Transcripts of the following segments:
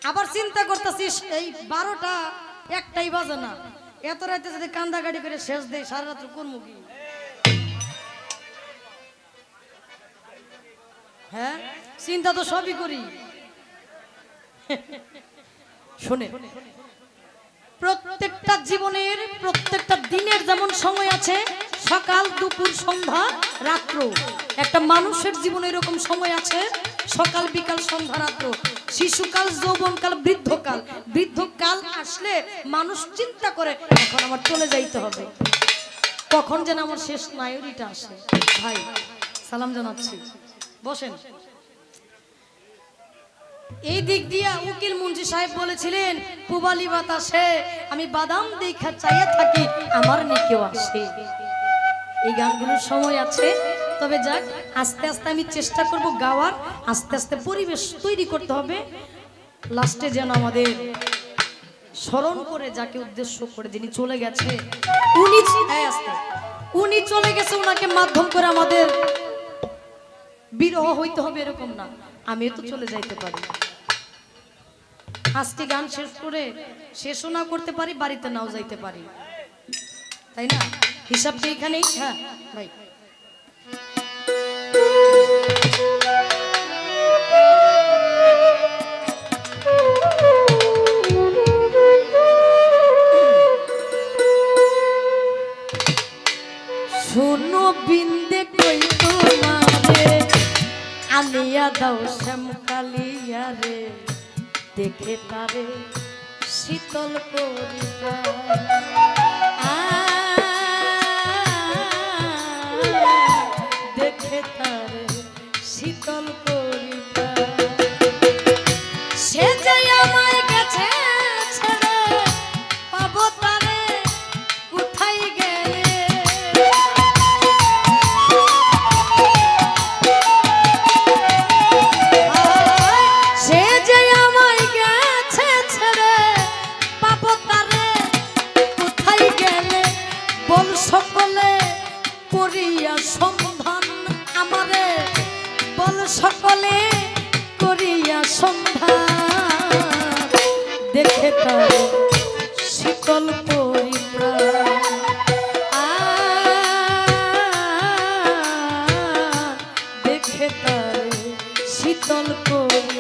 আবার চিন্তা করতেছিস এই 12টা একটাই বাজে না, এত রাতে যদি কান্দা গাড়ি করে শেষ দেয় সারা রাত্র করবো কি? হ্যাঁ, চিন্তা তো সবই করি। শুনে, প্রত্যেকটা জীবনের প্রত্যেকটা দিনের যেমন সময় আছে, সকাল দুপুর সন্ধ্যা রাত্র, একটা মানুষের জীবনে এরকম সময় আছে, সকাল বিকাল সন্ধ্যা রাত্র, শিশুকাল যৌবনকাল বৃদ্ধকাল। বৃদ্ধকাল আসলে মানুষ চিন্তা করে এখন আমার চলে যাইতে হবে, কখন যেন আমার শেষ নায়রিটা আসে। ভাই সালাম জানাচ্ছি, বসেন। এই দিক দিয়া উকিল মুন্সি সাহেব বলেছিলেন, পুবালি বাতাসে আমি বাদাম দেখা চাইয়া থাকি, আমার নিকেও আসে। এই গানগুলোর সময় আছে, তবে যাক আস্তে আস্তে আমি চেষ্টা করব গাওয়ার, আস্তে আস্তে পরিবেশ তৈরি করতে হবে। লাস্টে যেন আমাদের স্মরণ করে যাকে উদ্দেশ্য করে যিনি চলে গেছে, উনি চলে গেছে, ওনাকে মাধ্যম করে আমাদের বিরহ হইতে হবে এরকম না, আমিও তো চলে যাইতে পারি। আজকে গান শেষ করে শেষও না করতে পারি, বাড়িতে নাও যাইতে পারি, তাই না? হিসাবটা এখানেই। হ্যাঁ ভাই, শোনো বিন্দে কই তোমারে আনিয়া দাও শ্যামকালিয়া রে, দেখে তারে শীতল করিবা, দেখে তারে শীতল করিবা। সে যে আমায় গেছে ছেড়ে, পাবো তারে কোথায় গেলে? সে যে আমায় গেছে ছেড়ে, পাবো তারে কোথায় গেলে? বল সকলে করিয়া সন্ধান আমারে, বল সকলে করিয়া সন্ধান, দেখে তার শীতল পরিত্রাণ, দেখে তার শীতল পরিত্রাণ।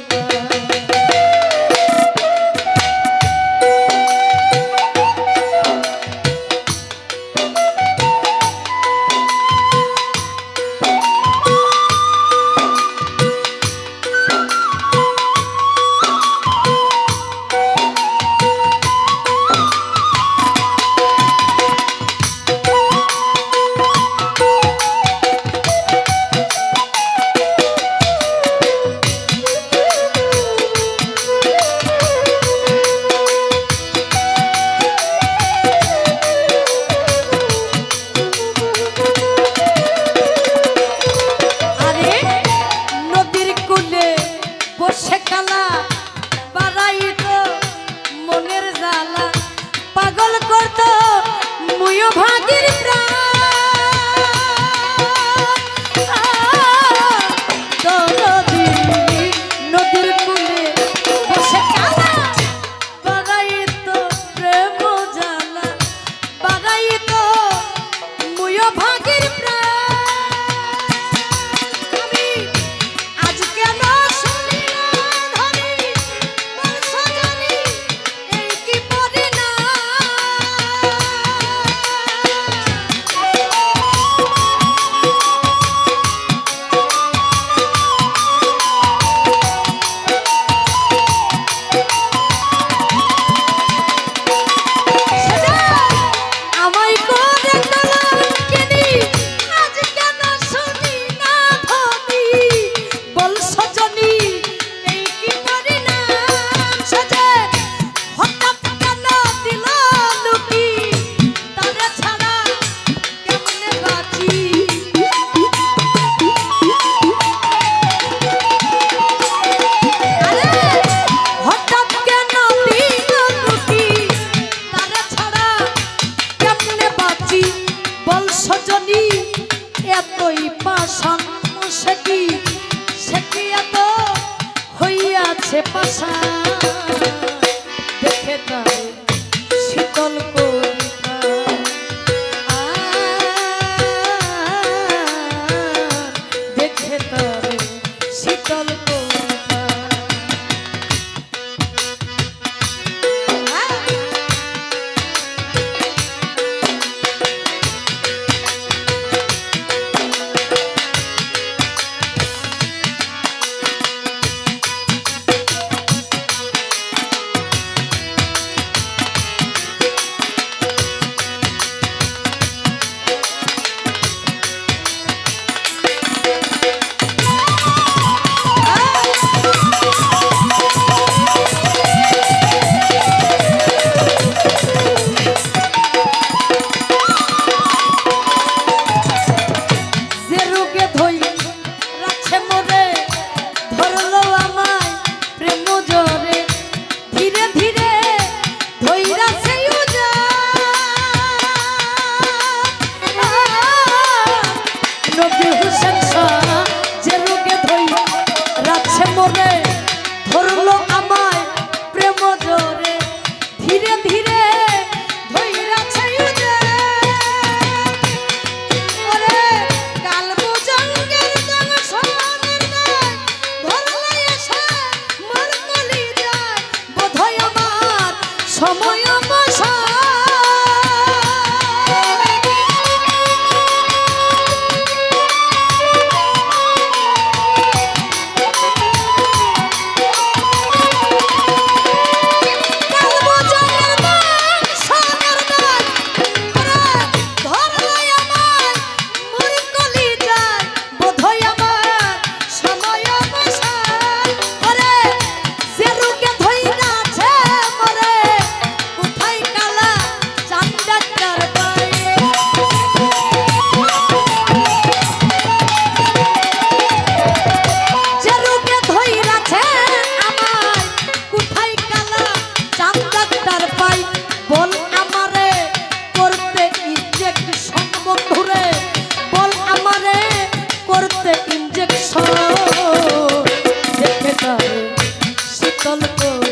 সময় অবসান শীতল